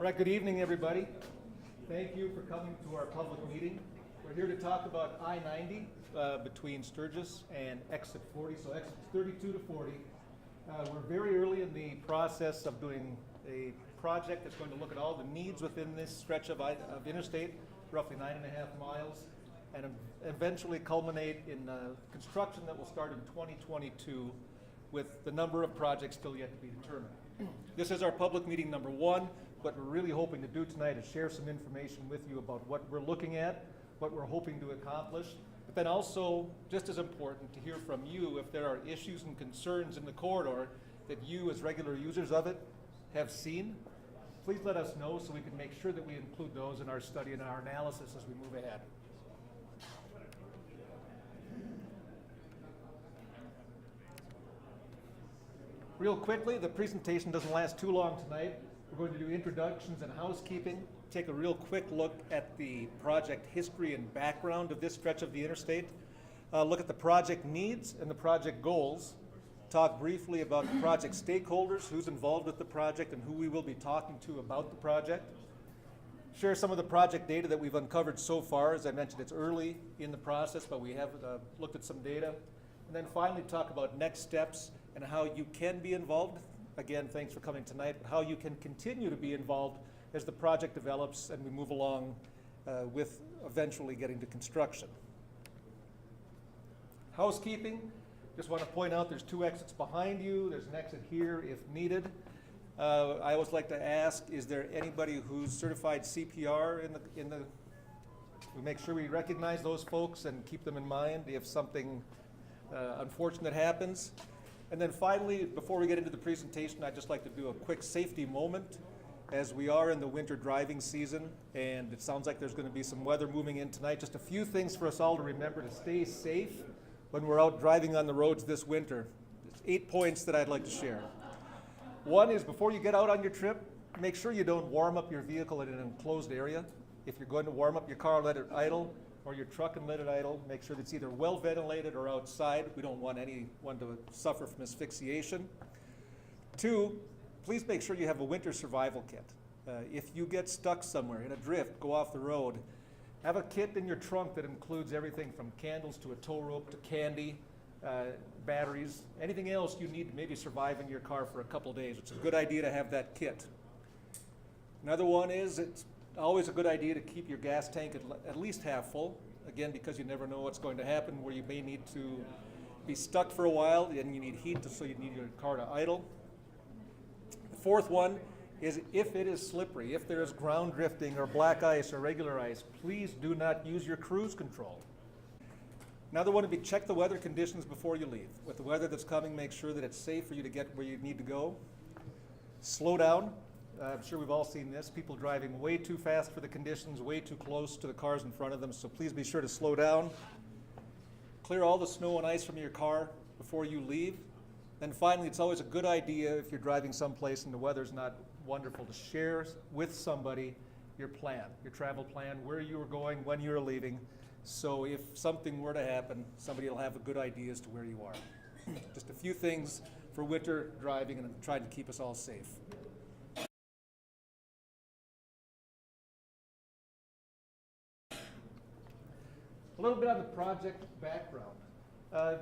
All right, good evening, everybody. Thank you for coming to our public meeting. We're here to talk about I-90 between Sturgis and exit 40, so exits 32 to 40. We're very early in the process of doing a project that's going to look at all the needs within this stretch of interstate, roughly 9.5 miles, and eventually culminate in construction that will start in 2022 with the number of projects still yet to be determined. This is our public meeting number 1. What we're really hoping to do tonight is share some information with you about what we're looking at, what we're hoping to accomplish, but then also, just as important, to hear from you if there are issues and concerns in the corridor that you as regular users of it have seen. Please let us know so we can make sure that we include those in our study and our analysis as we move ahead. Real quickly, the presentation doesn't last too long tonight. We're going to do introductions and housekeeping, take a real quick look at the project history and background of this stretch of the interstate, look at the project needs and the project goals, talk briefly about the project stakeholders, who's involved with the project and who we will be talking to about the project, share some of the project data that we've uncovered so far. As I mentioned, it's early in the process, but we have looked at some data, and then finally talk about next steps and how you can be involved. Again, thanks for coming tonight, but how you can continue to be involved as the project develops and we move along with eventually getting to construction. Housekeeping, just want to point out there's 2 exits behind you. There's an exit here if needed. I always like to ask, is there anybody who's certified CPR in the we make sure we recognize those folks and keep them in mind if something unfortunate happens. And then finally, before we get into the presentation, I'd just like to do a quick safety moment as we are in the winter driving season, and it sounds like there's going to be some weather moving in tonight. Just a few things for us all to remember to stay safe when we're out driving on the roads this winter. There's 8 points that I'd like to share. One is, before you get out on your trip, make sure you don't warm up your vehicle in an enclosed area. If you're going to warm up your car, let it idle, or your truck and let it idle. Make sure that it's either well ventilated or outside. We don't want anyone to suffer from asphyxiation. 2, please make sure you have a winter survival kit. If you get stuck somewhere in a drift, go off the road, have a kit in your trunk that includes everything from candles to a tow rope to candy, batteries, anything else you need to maybe survive in your car for a couple days. It's a good idea to have that kit. Another one is, it's always a good idea to keep your gas tank at least half full, again, because you never know what's going to happen where you may need to be stuck for a while and you need heat, so you need your car to idle. The 4th one is, if it is slippery, if there is ground drifting or black ice or regular ice, please do not use your cruise control. Another one would be, check the weather conditions before you leave. With the weather that's coming, make sure that it's safe for you to get where you need to go. Slow down. I'm sure we've all seen this, people driving way too fast for the conditions, way too close to the cars in front of them, so please be sure to slow down. Clear all the snow and ice from your car before you leave. And finally, it's always a good idea, if you're driving someplace and the weather's not wonderful, to share with somebody your plan, your travel plan, where you are going, when you're leaving, so if something were to happen, somebody will have a good idea as to where you are. Just a few things for winter driving and trying to keep us all safe. A little bit on the project background.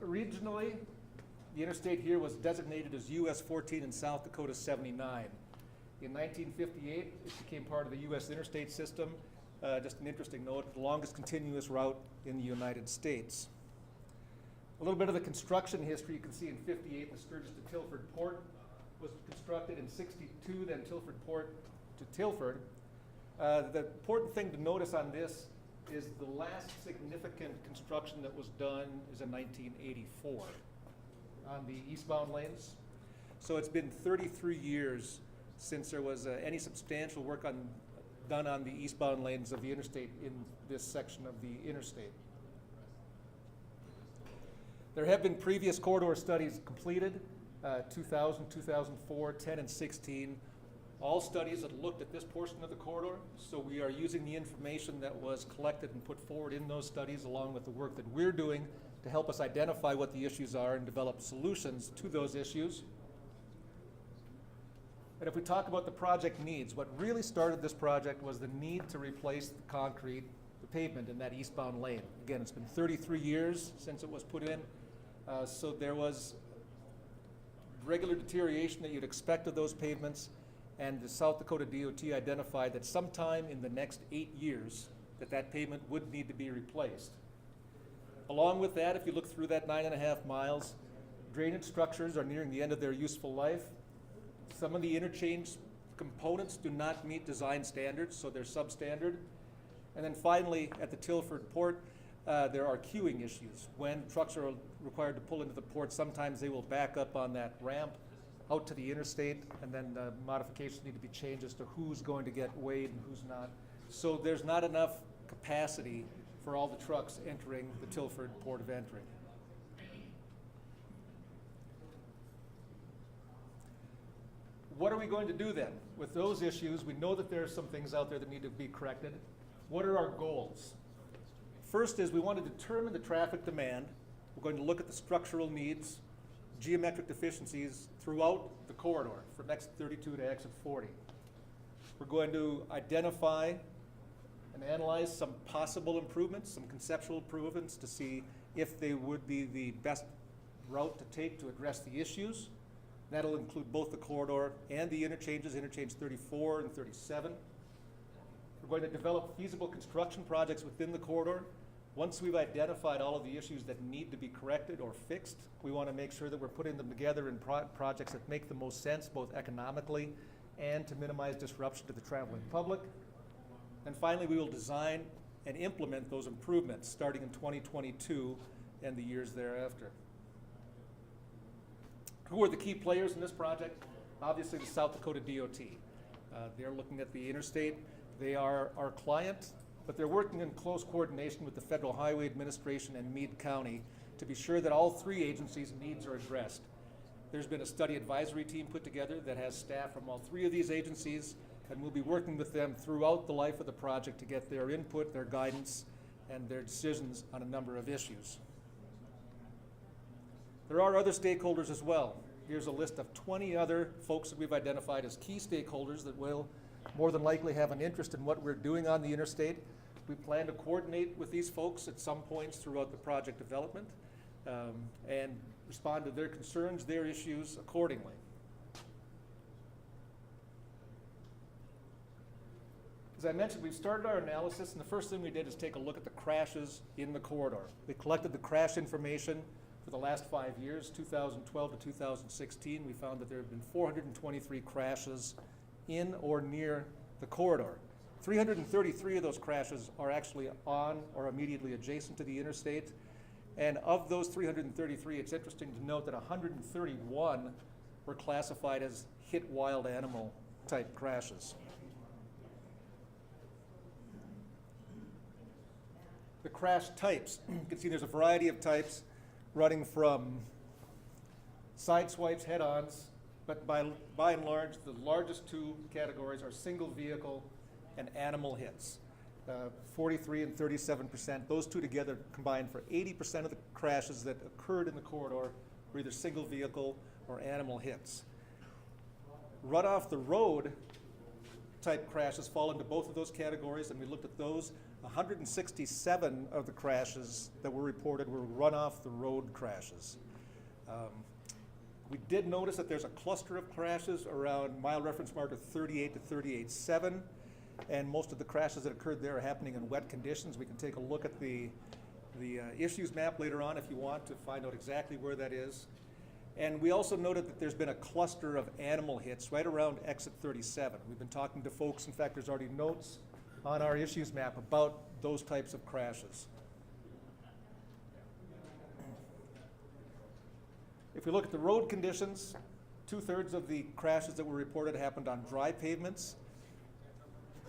Originally, the interstate here was designated as US 14 and South Dakota 79. In 1958, it became part of the US interstate system. Just an interesting note, the longest continuous route in the United States. A little bit of the construction history. You can see in 58, the Sturgis to Tilford Port was constructed. In 62, then Tilford Port to Tilford. The important thing to notice on this is the last significant construction that was done is in 1984 on the eastbound lanes. So it's been 33 years since there was any substantial work done on the eastbound lanes of the interstate in this section of the interstate. There have been previous corridor studies completed, 2000, 2004, 10, and 16. All studies that looked at this portion of the corridor, so we are using the information that was collected and put forward in those studies along with the work that we're doing to help us identify what the issues are and develop solutions to those issues. But if we talk about the project needs, what really started this project was the need to replace the concrete, the pavement in that eastbound lane. Again, it's been 33 years since it was put in, so there was regular deterioration that you'd expect of those pavements, and the South Dakota DOT identified that sometime in the next 8 years that pavement would need to be replaced. Along with that, if you look through that 9.5 miles, drainage structures are nearing the end of their useful life. Some of the interchange components do not meet design standards, so they're substandard. And then finally, at the Tilford Port, there are queuing issues. When trucks are required to pull into the port, sometimes they will back up on that ramp out to the interstate, and then modifications need to be changed as to who's going to get weighed and who's not. So there's not enough capacity for all the trucks entering the Tilford Port of Entry. What are we going to do then? With those issues, we know that there are some things out there that need to be corrected. What are our goals? First is we want to determine the traffic demand. We're going to look at the structural needs, geometric deficiencies throughout the corridor from exit 32 to exit 40. We're going to identify and analyze some possible improvements, some conceptual improvements to see if they would be the best route to take to address the issues. That'll include both the corridor and the interchanges, interchange 34 and 37. We're going to develop feasible construction projects within the corridor. Once we've identified all of the issues that need to be corrected or fixed, we want to make sure that we're putting them together in projects that make the most sense, both economically and to minimize disruption to the traveling public. And finally, we will design and implement those improvements starting in 2022 and the years thereafter. Who are the key players in this project? Obviously, the South Dakota DOT. They're looking at the interstate. They are our client, but they're working in close coordination with the Federal Highway Administration and Meade County to be sure that all three agencies' needs are addressed. There's been a study advisory team put together that has staff from all three of these agencies, and we'll be working with them throughout the life of the project to get their input, their guidance, and their decisions on a number of issues. There are other stakeholders as well. Here's a list of 20 other folks that we've identified as key stakeholders that will more than likely have an interest in what we're doing on the interstate. We plan to coordinate with these folks at some points throughout the project development and respond to their concerns, their issues accordingly. As I mentioned, we've started our analysis, and the first thing we did is take a look at the crashes in the corridor. We collected the crash information for the last 5 years, 2012 to 2016. We found that there have been 423 crashes in or near the corridor. 333 of those crashes are actually on or immediately adjacent to the interstate. And of those 333, it's interesting to note that 131 were classified as hit wild animal type crashes. The crash types, you can see there's a variety of types running from side swipes, head-ons, but by and large, the largest two categories are single vehicle and animal hits. 43 and 37%, those two together combined for 80% of the crashes that occurred in the corridor were either single vehicle or animal hits. Run off the road type crashes fall into both of those categories, and we looked at those. 167 of the crashes that were reported were run off the road crashes. We did notice that there's a cluster of crashes around mile reference marker 38 to 38.7, and most of the crashes that occurred there are happening in wet conditions. We can take a look at the issues map later on if you want to find out exactly where that is. And we also noted that there's been a cluster of animal hits right around exit 37. We've been talking to folks, in fact, there's already notes on our issues map about those types of crashes. If we look at the road conditions, 2/3 of the crashes that were reported happened on dry pavements,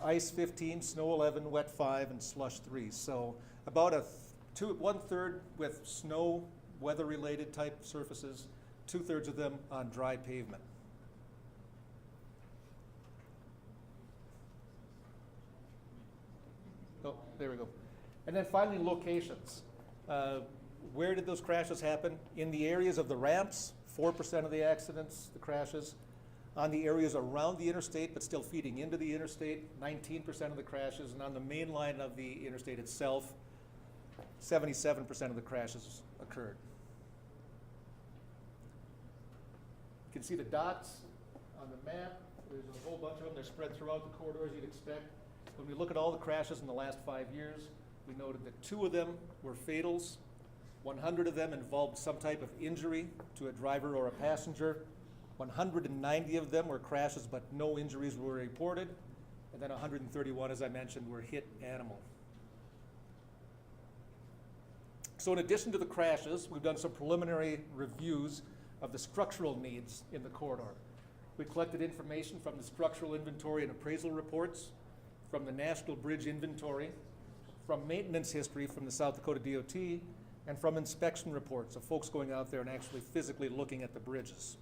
ice 15, snow 11, wet 5, and slush 3. So about 1/3 with snow, weather-related type surfaces, 2/3 of them on dry pavement. Oh, there we go. And then finally, locations. Where did those crashes happen? In the areas of the ramps, 4% of the accidents, the crashes. On the areas around the interstate but still feeding into the interstate, 19% of the crashes, and on the main line of the interstate itself, 77% of the crashes occurred. You can see the dots on the map. There's a whole bunch of them. They're spread throughout the corridors you'd expect. When we look at all the crashes in the last 5 years, we noted that 2 of them were fatals. 100 of them involved some type of injury to a driver or a passenger. 190 of them were crashes, but no injuries were reported. And then 131, as I mentioned, were hit animal. So in addition to the crashes, we've done some preliminary reviews of the structural needs in the corridor. We collected information from the structural inventory and appraisal reports, from the National Bridge Inventory, from maintenance history from the South Dakota DOT, and from inspection reports of folks going out there and actually physically looking at the bridges.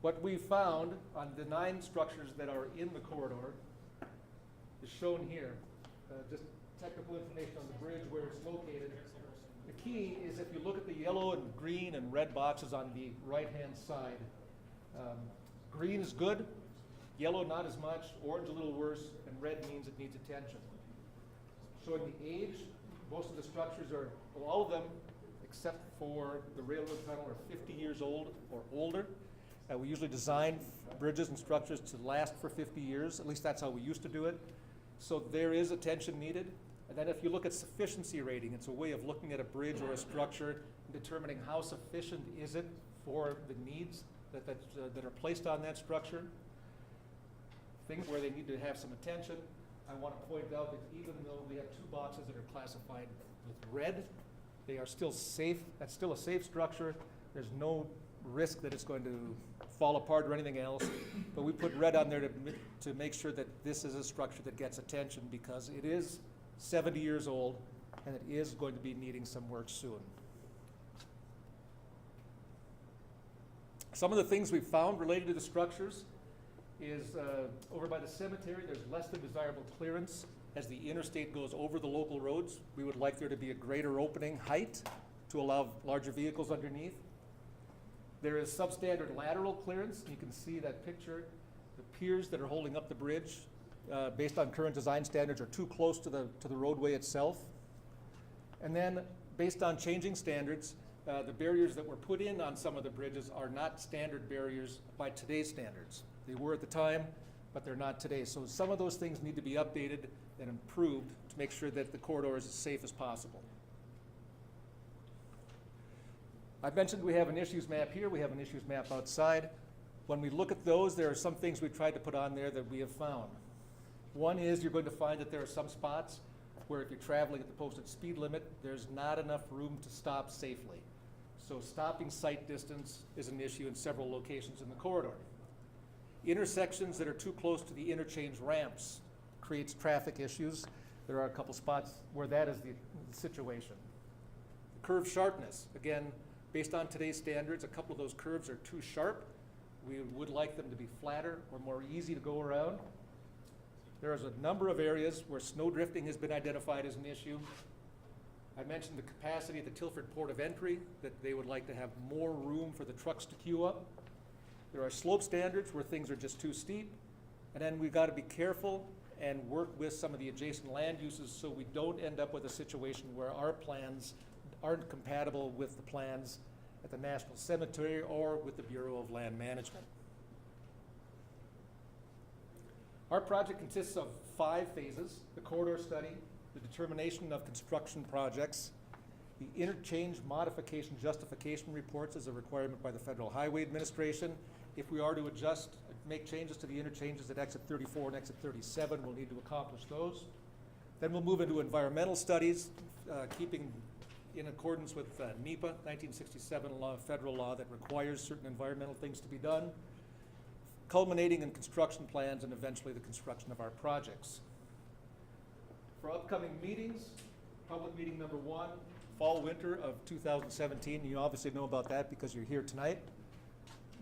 What we found on the 9 structures that are in the corridor is shown here. Just technical information on the bridge, where it's located. The key is if you look at the yellow and green and red boxes on the right-hand side, green is good, yellow not as much, orange a little worse, and red means it needs attention. Showing the age, most of the structures are, well, all of them, except for the railroad tunnel, are 50 years old or older. We usually design bridges and structures to last for 50 years. At least that's how we used to do it. So there is attention needed. And then if you look at sufficiency rating, it's a way of looking at a bridge or a structure and determining how sufficient is it for the needs that are placed on that structure. Things where they need to have some attention. I want to point out that even though we have 2 boxes that are classified with red, they are still safe. That's still a safe structure. There's no risk that it's going to fall apart or anything else, but we put red on there to make sure that this is a structure that gets attention, because it is 70 years old and it is going to be needing some work soon. Some of the things we've found related to the structures is over by the cemetery, there's less than desirable clearance as the interstate goes over the local roads. We would like there to be a greater opening height to allow larger vehicles underneath. There is substandard lateral clearance. You can see that picture. The piers that are holding up the bridge, based on current design standards, are too close to the roadway itself. And then, based on changing standards, the barriers that were put in on some of the bridges are not standard barriers by today's standards. They were at the time, but they're not today. So some of those things need to be updated and improved to make sure that the corridor is as safe as possible. I mentioned we have an issues map here, we have an issues map outside. When we look at those, there are some things we've tried to put on there that we have found. One is you're going to find that there are some spots where if you're traveling at the posted speed limit, there's not enough room to stop safely. So stopping sight distance is an issue in several locations in the corridor. Intersections that are too close to the interchange ramps creates traffic issues. There are a couple spots where that is the situation. Curve sharpness, again, based on today's standards, a couple of those curves are too sharp. We would like them to be flatter or more easy to go around. There is a number of areas where snow drifting has been identified as an issue. I mentioned the capacity at the Tilford Port of Entry, that they would like to have more room for the trucks to queue up. There are slope standards where things are just too steep. And then we've got to be careful and work with some of the adjacent land uses so we don't end up with a situation where our plans aren't compatible with the plans at the National Cemetery or with the Bureau of Land Management. Our project consists of 5 phases: the corridor study, the determination of construction projects, the interchange modification justification reports as a requirement by the Federal Highway Administration. If we are to adjust, make changes to the interchanges at exit 34 and exit 37, we'll need to accomplish those. Then we'll move into environmental studies, keeping in accordance with NEPA, 1967 law, federal law that requires certain environmental things to be done, culminating in construction plans and eventually the construction of our projects. For upcoming meetings, public meeting number 1, fall winter of 2017. You obviously know about that because you're here tonight.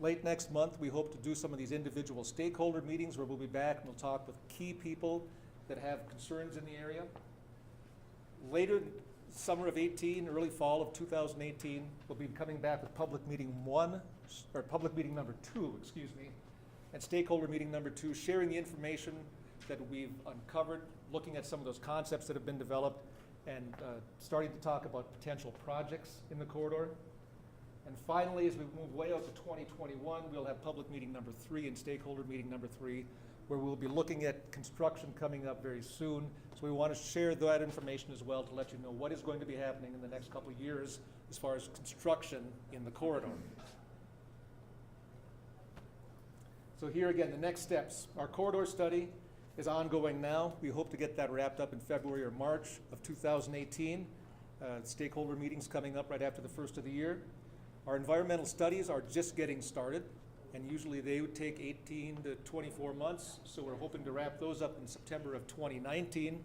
Late next month, we hope to do some of these individual stakeholder meetings where we'll be back and we'll talk with key people that have concerns in the area. Later, summer of 18, early fall of 2018, we'll be coming back with public meeting 1 or public meeting number 2, excuse me, and stakeholder meeting number 2, sharing the information that we've uncovered, looking at some of those concepts that have been developed, and starting to talk about potential projects in the corridor. And finally, as we move way out to 2021, we'll have public meeting number 3 and stakeholder meeting number 3, where we'll be looking at construction coming up very soon. So we want to share that information as well to let you know what is going to be happening in the next couple of years as far as construction in the corridor. So here again, the next steps. Our corridor study is ongoing now. We hope to get that wrapped up in February or March of 2018. Stakeholder meetings coming up right after the first of the year. Our environmental studies are just getting started, and usually they would take 18 to 24 months, so we're hoping to wrap those up in September of 2019.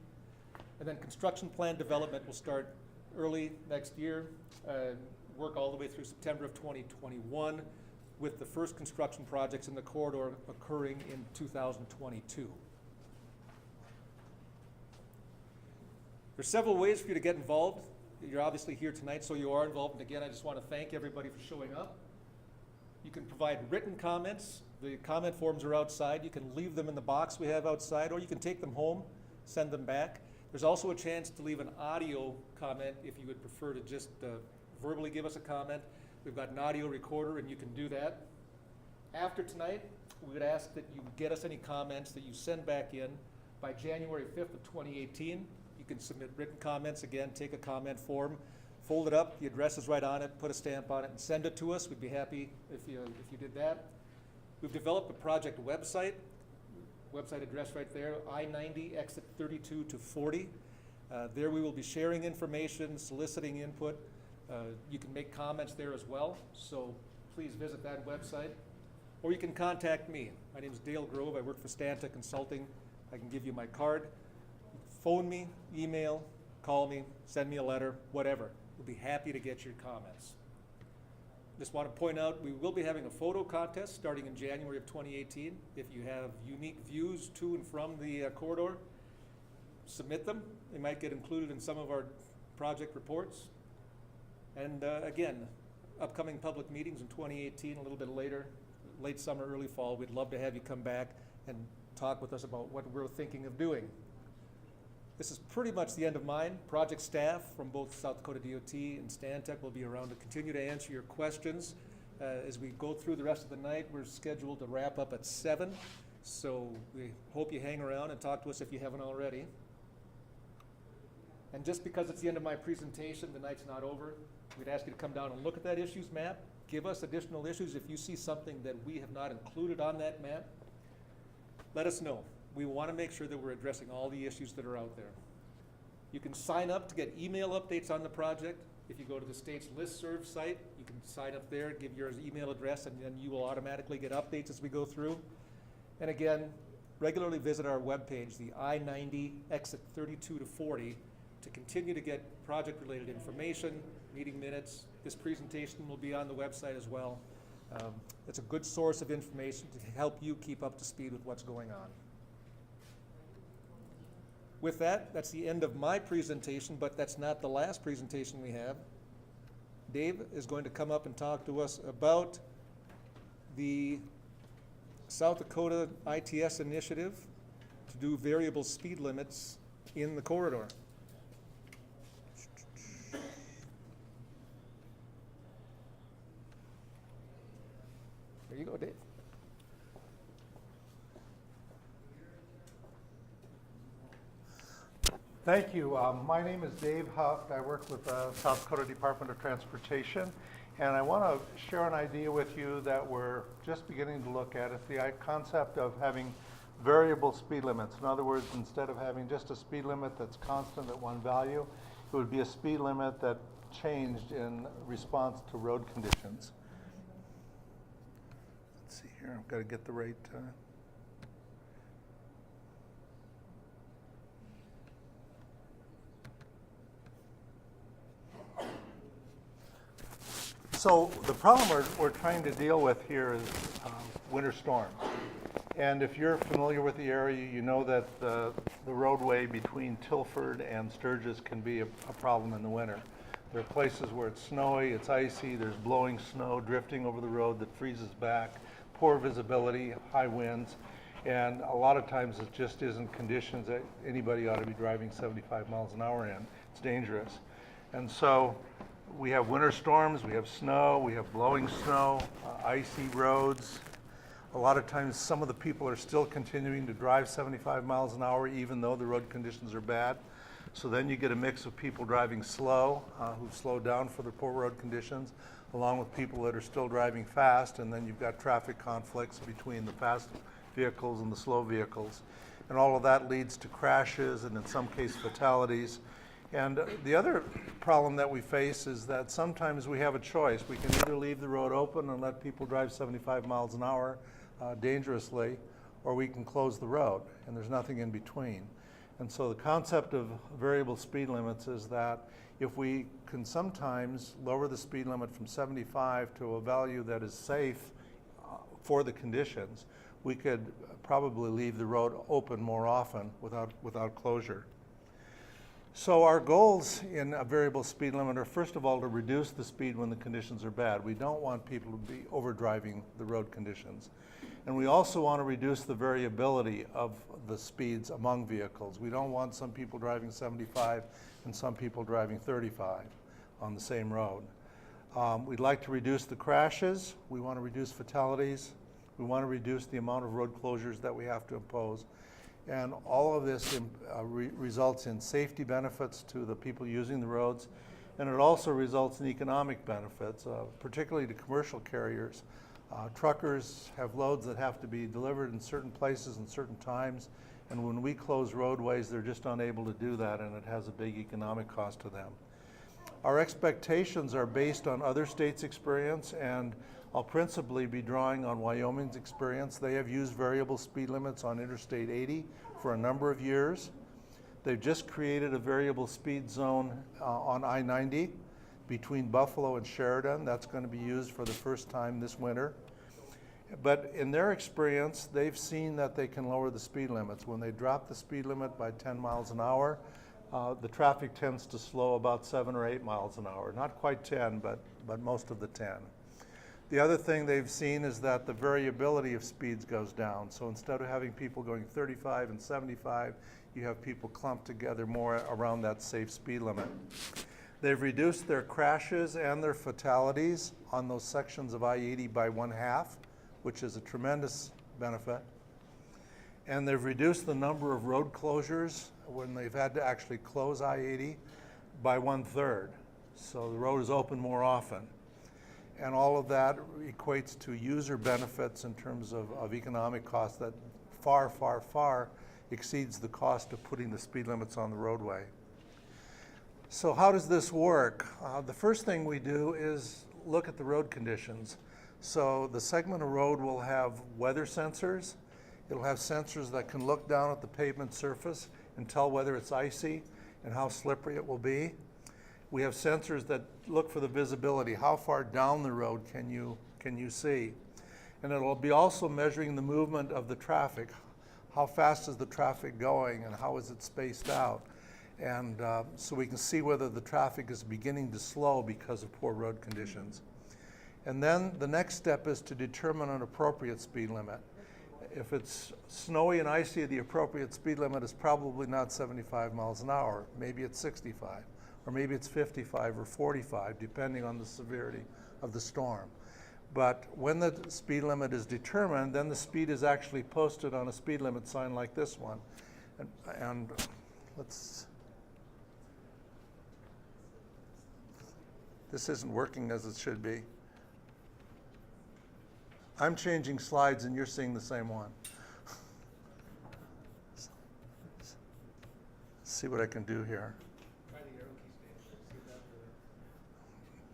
And then construction plan development will start early next year, work all the way through September of 2021, with the first construction projects in the corridor occurring in 2022. There's several ways for you to get involved. You're obviously here tonight, so you are involved. And again, I just want to thank everybody for showing up. You can provide written comments. The comment forms are outside. You can leave them in the box we have outside, or you can take them home, send them back. There's also a chance to leave an audio comment if you would prefer to just verbally give us a comment. We've got an audio recorder, and you can do that. After tonight, we would ask that you get us any comments that you send back in by January 5th of 2018. You can submit written comments. Again, take a comment form, fold it up, the address is right on it, put a stamp on it, and send it to us. We'd be happy if you did that. We've developed a project website address right there, I-90 exit 32 to 40. There we will be sharing information, soliciting input. You can make comments there as well, so please visit that website. Or you can contact me. My name is Dale Grove. I work for Stanta Consulting. I can give you my card. Phone me, email, call me, send me a letter, whatever. We'll be happy to get your comments. Just want to point out, we will be having a photo contest starting in January of 2018. If you have unique views to and from the corridor, submit them. They might get included in some of our project reports. And again, upcoming public meetings in 2018, a little bit later, late summer, early fall. We'd love to have you come back and talk with us about what we're thinking of doing. This is pretty much the end of mine. Project staff from both South Dakota DOT and Stantec will be around to continue to answer your questions. As we go through the rest of the night, we're scheduled to wrap up at 7, so we hope you hang around and talk to us if you haven't already. And just because it's the end of my presentation, the night's not over. We'd ask you to come down and look at that issues map. Give us additional issues. If you see something that we have not included on that map, let us know. We want to make sure that we're addressing all the issues that are out there. You can sign up to get email updates on the project. If you go to the state's listserv site, you can sign up there, give your email address, and then you will automatically get updates as we go through. And again, regularly visit our webpage, the I-90 exit 32 to 40, to continue to get project-related information, meeting minutes. This presentation will be on the website as well. It's a good source of information to help you keep up to speed with what's going on. With that, that's the end of my presentation, but that's not the last presentation we have. Dave is going to come up and talk to us about the South Dakota ITS initiative to do variable speed limits in the corridor. There you go, Dave. Thank you. My name is Dave Huff. I work with the South Dakota Department of Transportation, and I want to share an idea with you that we're just beginning to look at. It's the concept of having variable speed limits. In other words, instead of having just a speed limit that's constant at one value, it would be a speed limit that changed in response to road conditions. Let's see here. I've got to get the right... So the problem we're trying to deal with here is winter storms. And if you're familiar with the area, you know that the roadway between Tilford and Sturgis can be a problem in the winter. There are places where it's snowy, it's icy, there's blowing snow drifting over the road that freezes back, poor visibility, high winds, and a lot of times it just isn't conditions that anybody ought to be driving 75 miles an hour in. It's dangerous. And so we have winter storms, we have snow, we have blowing snow, icy roads. A lot of times some of the people are still continuing to drive 75 miles an hour even though the road conditions are bad. So then you get a mix of people driving slow, who've slowed down for the poor road conditions, along with people that are still driving fast, and then you've got traffic conflicts between the fast vehicles and the slow vehicles. And all of that leads to crashes and in some cases fatalities. And the other problem that we face is that sometimes we have a choice. We can either leave the road open and let people drive 75 miles an hour dangerously, or we can close the road, and there's nothing in between. And so the concept of variable speed limits is that if we can sometimes lower the speed limit from 75 to a value that is safe for the conditions, we could probably leave the road open more often without closure. So our goals in a variable speed limit are, first of all, to reduce the speed when the conditions are bad. We don't want people to be overdriving the road conditions. And we also want to reduce the variability of the speeds among vehicles. We don't want some people driving 75 and some people driving 35 on the same road. We'd like to reduce the crashes. We want to reduce fatalities. We want to reduce the amount of road closures that we have to impose. And all of this results in safety benefits to the people using the roads, and it also results in economic benefits, particularly to commercial carriers. Truckers have loads that have to be delivered in certain places and certain times, and when we close roadways, they're just unable to do that, and it has a big economic cost to them. Our expectations are based on other states' experience, and I'll principally be drawing on Wyoming's experience. They have used variable speed limits on Interstate 80 for a number of years. They've just created a variable speed zone on I-90 between Buffalo and Sheridan. That's going to be used for the first time this winter. But in their experience, they've seen that they can lower the speed limits. When they drop the speed limit by 10 miles an hour, the traffic tends to slow about 7 or 8 miles an hour. Not quite 10, but most of the 10. The other thing they've seen is that the variability of speeds goes down. So instead of having people going 35 and 75, you have people clumped together more around that safe speed limit. They've reduced their crashes and their fatalities on those sections of I-80 by 1/2, which is a tremendous benefit. And they've reduced the number of road closures when they've had to actually close I-80 by 1/3. So the road is open more often. And all of that equates to user benefits in terms of economic costs that far, far, far exceeds the cost of putting the speed limits on the roadway. So how does this work? The first thing we do is look at the road conditions. So the segment of road will have weather sensors. It'll have sensors that can look down at the pavement surface and tell whether it's icy and how slippery it will be. We have sensors that look for the visibility. How far down the road can you see? And it'll be also measuring the movement of the traffic. How fast is the traffic going and how is it spaced out? And so we can see whether the traffic is beginning to slow because of poor road conditions. And then the next step is to determine an appropriate speed limit. If it's snowy and icy, the appropriate speed limit is probably not 75 miles an hour. Maybe it's 65. Or maybe it's 55 or 45, depending on the severity of the storm. But when the speed limit is determined, then the speed is actually posted on a speed limit sign like this one. And this isn't working as it should be. I'm changing slides and you're seeing the same one. Let's see what I can do here.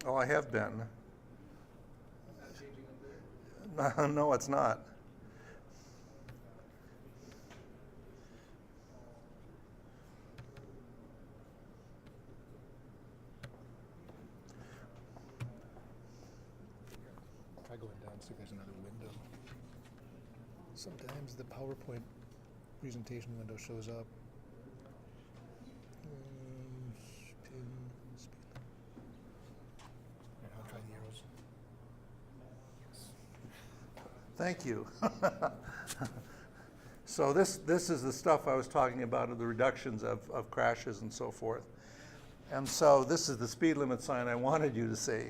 Oh, I have been. No, it's not. Try going down, see if there's another window. Sometimes the PowerPoint presentation window shows up. Thank you. So this is the stuff I was talking about, of the reductions of crashes and so forth. And so this is the speed limit sign I wanted you to see.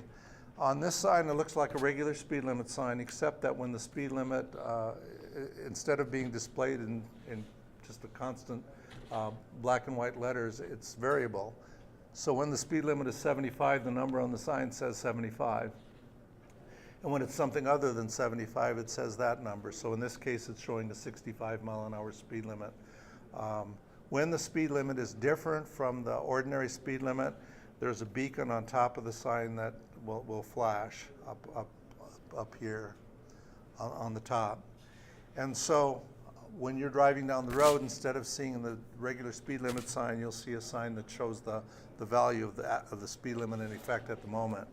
On this sign, it looks like a regular speed limit sign, except that when the speed limit, instead of being displayed in just a constant black and white letters, it's variable. So when the speed limit is 75, the number on the sign says 75. And when it's something other than 75, it says that number. So in this case, it's showing a 65-mile-an-hour speed limit. When the speed limit is different from the ordinary speed limit, there's a beacon on top of the sign that will flash up here on the top. And so when you're driving down the road, instead of seeing the regular speed limit sign, you'll see a sign that shows the value of the speed limit in effect at the moment.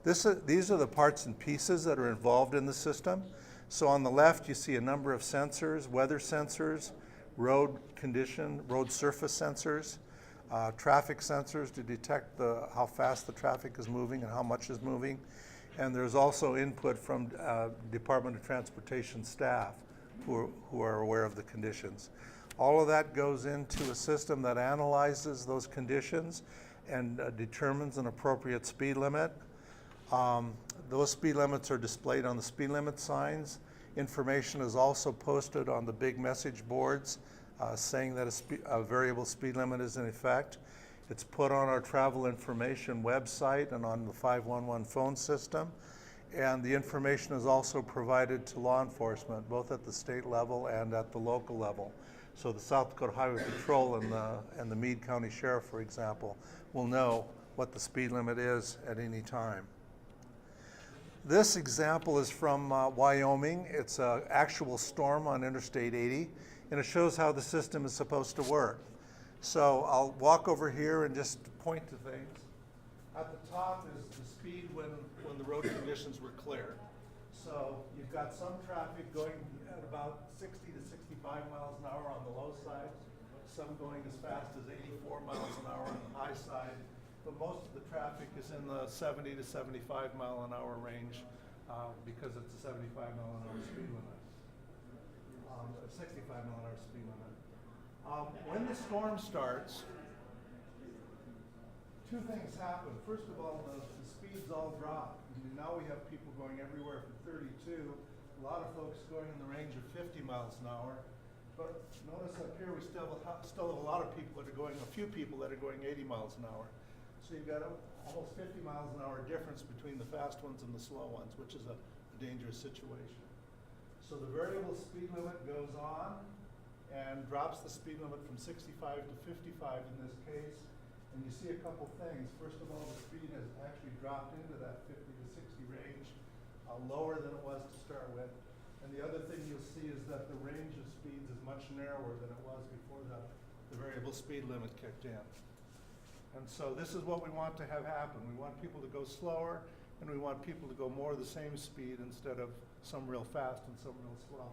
These are the parts and pieces that are involved in the system. So on the left, you see a number of sensors: weather sensors, road condition, road surface sensors, traffic sensors to detect how fast the traffic is moving and how much is moving. And there's also input from Department of Transportation staff who are aware of the conditions. All of that goes into a system that analyzes those conditions and determines an appropriate speed limit. Those speed limits are displayed on the speed limit signs. Information is also posted on the big message boards saying that a variable speed limit is in effect. It's put on our travel information website and on the 511 phone system. And the information is also provided to law enforcement, both at the state level and at the local level. So the South Dakota Highway Patrol and the Meade County Sheriff, for example, will know what the speed limit is at any time. This example is from Wyoming. It's an actual storm on Interstate 80, and it shows how the system is supposed to work. So I'll walk over here and just point to things. At the top is the speed when the road conditions were clear. So you've got some traffic going at about 60 to 65 miles an hour on the low side, some going as fast as 84 miles an hour on the high side. But most of the traffic is in the 70 to 75 mile an hour range because it's a 75 mile an hour speed limit, 65 mile an hour speed limit. When the storm starts, two things happen. First of all, the speeds all drop. Now we have people going everywhere from 32. A lot of folks going in the range of 50 miles an hour. But notice up here we still have a lot of people that are going, a few people that are going 80 miles an hour. So you've got almost 50 miles an hour difference between the fast ones and the slow ones, which is a dangerous situation. So the variable speed limit goes on and drops the speed limit from 65 to 55 in this case. And you see a couple things. First of all, the speed has actually dropped into that 50 to 60 range, lower than it was to start with. And the other thing you'll see is that the range of speeds is much narrower than it was before the variable speed limit kicked in. And so this is what we want to have happen. We want people to go slower, and we want people to go more the same speed instead of some real fast and some real slow.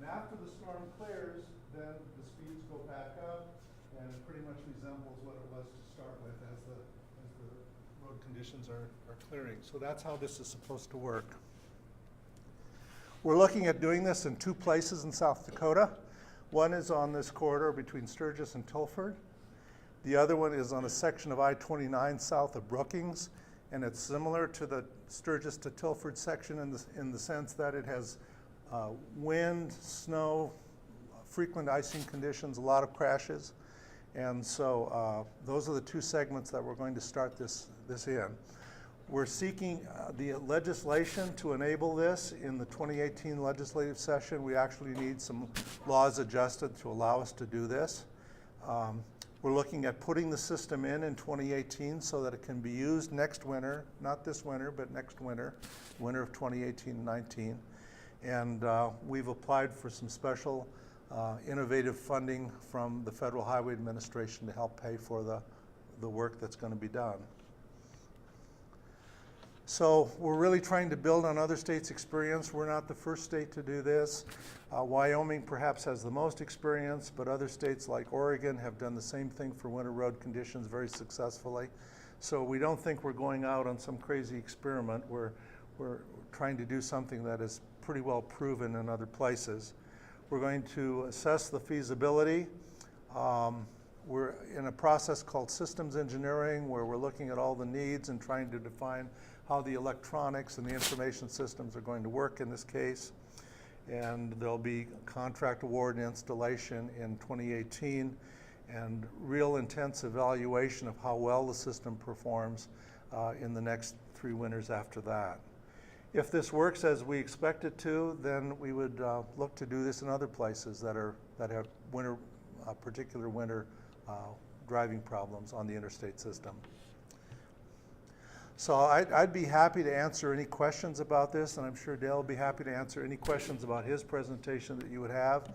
And after the storm clears, then the speeds go back up, and it pretty much resembles what it was to start with as the road conditions are clearing. So that's how this is supposed to work. We're looking at doing this in two places in South Dakota. One is on this corridor between Sturgis and Tilford. The other one is on a section of I-29 south of Brookings, and it's similar to the Sturgis to Tilford section in the sense that it has wind, snow, frequent icing conditions, a lot of crashes. And so those are the two segments that we're going to start this in. We're seeking the legislation to enable this in the 2018 legislative session. We actually need some laws adjusted to allow us to do this. We're looking at putting the system in 2018 so that it can be used next winter, not this winter, but next winter, winter of 2018-19. And we've applied for some special innovative funding from the Federal Highway Administration to help pay for the work that's going to be done. So we're really trying to build on other states' experience. We're not the first state to do this. Wyoming perhaps has the most experience, but other states like Oregon have done the same thing for winter road conditions very successfully. So we don't think we're going out on some crazy experiment. We're trying to do something that is pretty well proven in other places. We're going to assess the feasibility. We're in a process called systems engineering, where we're looking at all the needs and trying to define how the electronics and the information systems are going to work in this case. And there'll be contract award and installation in 2018, and real intense evaluation of how well the system performs in the next 3 winters after that. If this works as we expect it to, then we would look to do this in other places that have particular winter driving problems on the interstate system. So I'd be happy to answer any questions about this, and I'm sure Dale will be happy to answer any questions about his presentation that you would have.